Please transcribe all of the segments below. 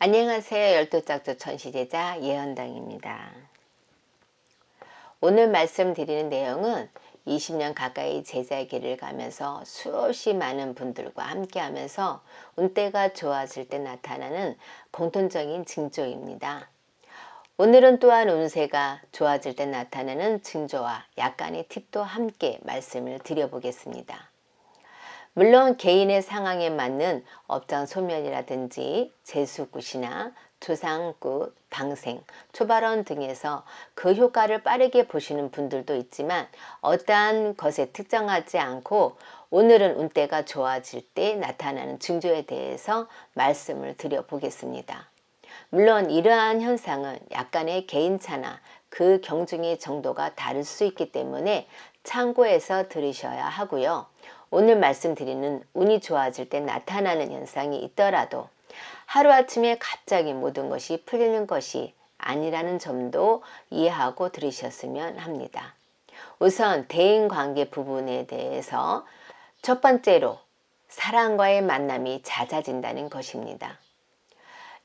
안녕하세요. 열두짝두 천시제자 예언당입니다. 오늘 말씀드리는 내용은 20년 가까이 제자의 길을 가면서 수없이 많은 분들과 함께 하면서 운때가 좋아질 때 나타나는 공통적인 징조입니다. 오늘은 또한 운세가 좋아질 때 나타나는 징조와 약간의 팁도 함께 말씀을 드려보겠습니다. 물론 개인의 상황에 맞는 업장 소멸이라든지 재수굿이나 조상굿, 방생, 초발원 등에서 그 효과를 빠르게 보시는 분들도 있지만 어떠한 것에 특정하지 않고 오늘은 운때가 좋아질 때 나타나는 징조에 대해서 말씀을 드려보겠습니다. 물론 이러한 현상은 약간의 개인차나 그 경중의 정도가 다를 수 있기 때문에 참고해서 들으셔야 하고요. 오늘 말씀드리는 운이 좋아질 때 나타나는 현상이 있더라도 하루아침에 갑자기 모든 것이 풀리는 것이 아니라는 점도 이해하고 들으셨으면 합니다. 우선 대인관계 부분에 대해서 첫 번째로 사람과의 만남이 잦아진다는 것입니다.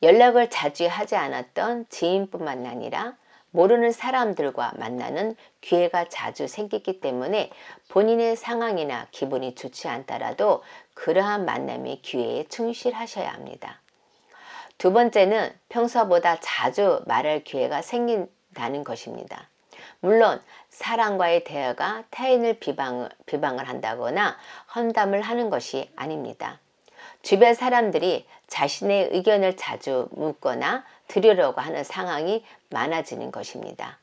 연락을 자주 하지 않았던 지인뿐만 아니라 모르는 사람들과 만나는 기회가 자주 생기기 때문에 본인의 상황이나 기분이 좋지 않더라도 그러한 만남의 기회에 충실하셔야 합니다. 두 번째는 평소보다 자주 말할 기회가 생긴다는 것입니다. 물론 사람과의 대화가 타인을 비방을 한다거나 험담을 하는 것이 아닙니다. 주변 사람들이 자신의 의견을 자주 묻거나 들으려고 하는 상황이 많아지는 것입니다.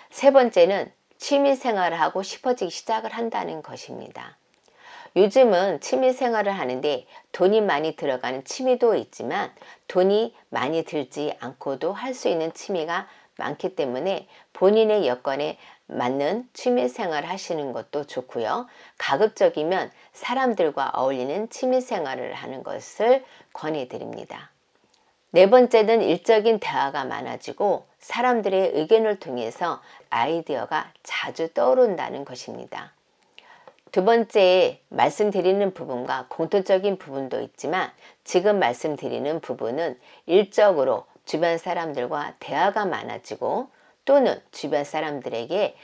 세 번째는 취미생활을 하고 싶어지기 시작을 한다는 것입니다. 요즘은 취미생활을 하는데 돈이 많이 들어가는 취미도 있지만 돈이 많이 들지 않고도 할 수 있는 취미가 많기 때문에 본인의 여건에 맞는 취미생활을 하시는 것도 좋고요. 가급적이면 사람들과 어울리는 취미생활을 하는 것을 권해드립니다. 네 번째는 일적인 대화가 많아지고 사람들의 의견을 통해서 아이디어가 자주 떠오른다는 것입니다. 두 번째 말씀드리는 부분과 공통적인 부분도 있지만 지금 말씀드리는 부분은 일적으로 주변 사람들과 대화가 많아지고 또는 주변 사람들에게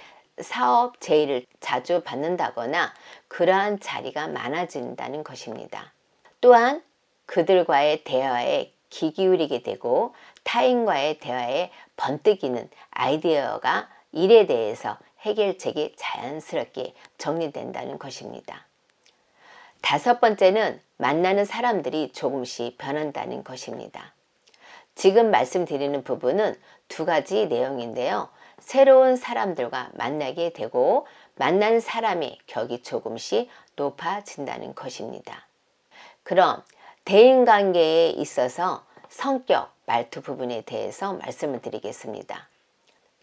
사업 제의를 자주 받는다거나 그러한 자리가 많아진다는 것입니다. 또한 그들과의 대화에 귀 기울이게 되고 타인과의 대화에 번뜩이는 아이디어가 일에 대해서 해결책이 자연스럽게 정리된다는 것입니다. 다섯 번째는 만나는 사람들이 조금씩 변한다는 것입니다. 지금 말씀드리는 부분은 두 가지 내용인데요. 새로운 사람들과 만나게 되고 만난 사람의 격이 조금씩 높아진다는 것입니다. 그럼 대인관계에 있어서 성격, 말투 부분에 대해서 말씀을 드리겠습니다.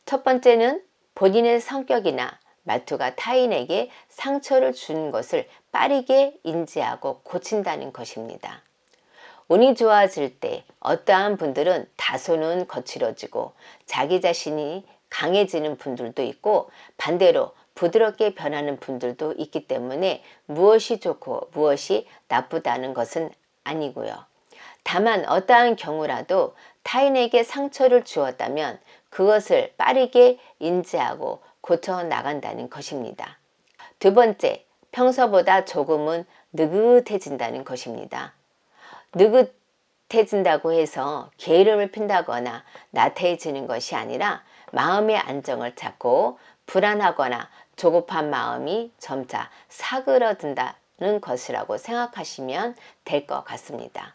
첫 번째는 본인의 성격이나 말투가 타인에게 상처를 준 것을 빠르게 인지하고 고친다는 것입니다. 운이 좋아질 때 어떠한 분들은 다소는 거칠어지고 자기 자신이 강해지는 분들도 있고 반대로 부드럽게 변하는 분들도 있기 때문에 무엇이 좋고 무엇이 나쁘다는 것은 아니고요. 다만 어떠한 경우라도 타인에게 상처를 주었다면 그것을 빠르게 인지하고 고쳐 나간다는 것입니다. 두 번째, 평소보다 조금은 느긋해진다는 것입니다. 느긋해진다고 해서 게으름을 핀다거나 나태해지는 것이 아니라 마음의 안정을 찾고 불안하거나 조급한 마음이 점차 사그러든다는 것이라고 생각하시면 될 것 같습니다.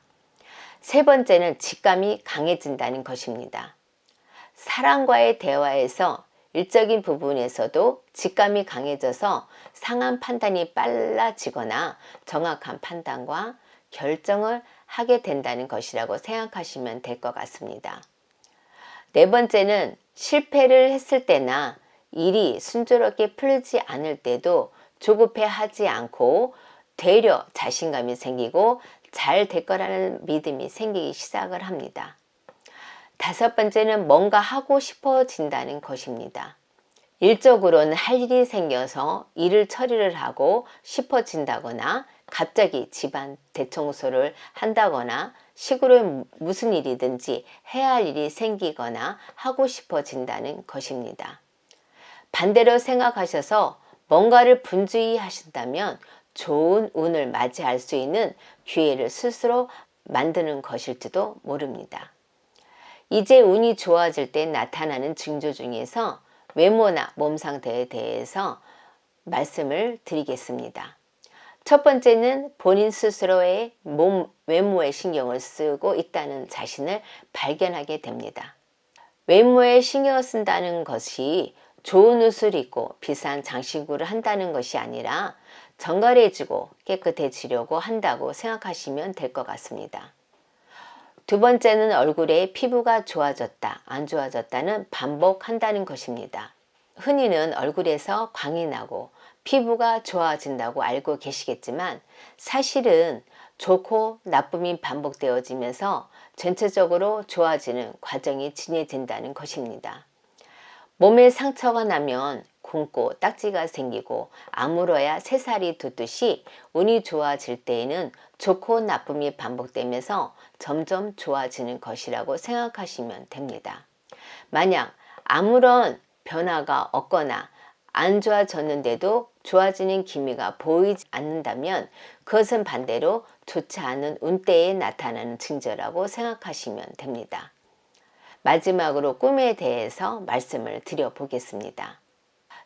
세 번째는 직감이 강해진다는 것입니다. 사람과의 대화에서 일적인 부분에서도 직감이 강해져서 상한 판단이 빨라지거나 정확한 판단과 결정을 하게 된다는 것이라고 생각하시면 될 것 같습니다. 네 번째는 실패를 했을 때나 일이 순조롭게 풀리지 않을 때도 조급해하지 않고 되려 자신감이 생기고 잘 될 거라는 믿음이 생기기 시작을 합니다. 다섯 번째는 뭔가 하고 싶어진다는 것입니다. 일적으로는 할 일이 생겨서 일을 처리를 하고 싶어진다거나 갑자기 집안 대청소를 한다거나 식으로 무슨 일이든지 해야 할 일이 생기거나 하고 싶어진다는 것입니다. 반대로 생각하셔서 뭔가를 분주히 하신다면 좋은 운을 맞이할 수 있는 기회를 스스로 만드는 것일지도 모릅니다. 이제 운이 좋아질 때 나타나는 징조 중에서 외모나 몸 상태에 대해서 말씀을 드리겠습니다. 첫 번째는 본인 스스로의 외모에 신경을 쓰고 있다는 자신을 발견하게 됩니다. 외모에 신경을 쓴다는 것이 좋은 옷을 입고 비싼 장신구를 한다는 것이 아니라 정갈해지고 깨끗해지려고 한다고 생각하시면 될 것 같습니다. 두 번째는 얼굴에 피부가 좋아졌다, 안 좋아졌다는 반복한다는 것입니다. 흔히는 얼굴에서 광이 나고 피부가 좋아진다고 알고 계시겠지만 사실은 좋고 나쁨이 반복되어지면서 전체적으로 좋아지는 과정이 진행된다는 것입니다. 몸에 상처가 나면 굼고 딱지가 생기고 아물어야 새살이 돋듯이 운이 좋아질 때에는 좋고 나쁨이 반복되면서 점점 좋아지는 것이라고 생각하시면 됩니다. 만약 아무런 변화가 없거나 안 좋아졌는데도 좋아지는 기미가 보이지 않는다면 그것은 반대로 좋지 않은 운때에 나타나는 징조라고 생각하시면 됩니다. 마지막으로 꿈에 대해서 말씀을 드려보겠습니다.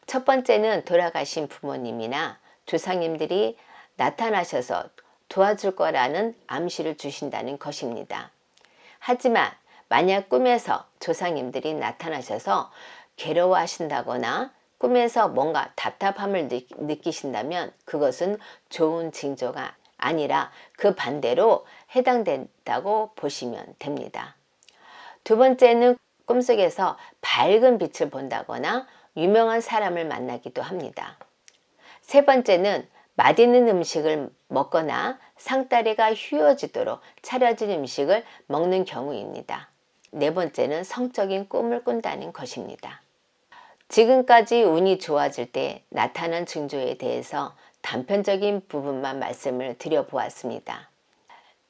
첫 번째는 돌아가신 부모님이나 조상님들이 나타나셔서 도와줄 거라는 암시를 주신다는 것입니다. 하지만 만약 꿈에서 조상님들이 나타나셔서 괴로워하신다거나 꿈에서 뭔가 답답함을 느끼신다면 그것은 좋은 징조가 아니라 그 반대로 해당된다고 보시면 됩니다. 두 번째는 꿈속에서 밝은 빛을 본다거나 유명한 사람을 만나기도 합니다. 세 번째는 맛있는 음식을 먹거나 상다리가 휘어지도록 차려진 음식을 먹는 경우입니다. 네 번째는 성적인 꿈을 꾼다는 것입니다. 지금까지 운이 좋아질 때 나타난 징조에 대해서 단편적인 부분만 말씀을 드려보았습니다.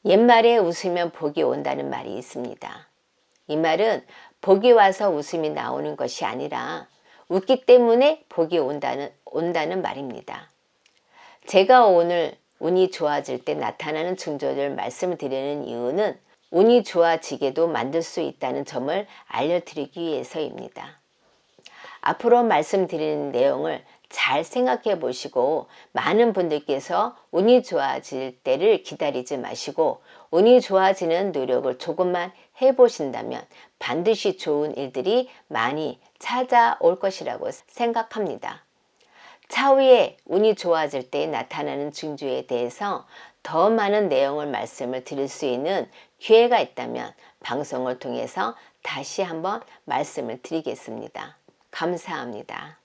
옛말에 웃으면 복이 온다는 말이 있습니다. 이 말은 복이 와서 웃음이 나오는 것이 아니라 웃기 때문에 복이 온다는 말입니다. 제가 오늘 운이 좋아질 때 나타나는 징조를 말씀드리는 이유는 운이 좋아지게도 만들 수 있다는 점을 알려드리기 위해서입니다. 앞으로 말씀드리는 내용을 잘 생각해 보시고 많은 분들께서 운이 좋아질 때를 기다리지 마시고 운이 좋아지는 노력을 조금만 해보신다면 반드시 좋은 일들이 많이 찾아올 것이라고 생각합니다. 차후에 운이 좋아질 때 나타나는 징조에 대해서 더 많은 내용을 말씀을 드릴 수 있는 기회가 있다면 방송을 통해서 다시 한번 말씀을 드리겠습니다. 감사합니다.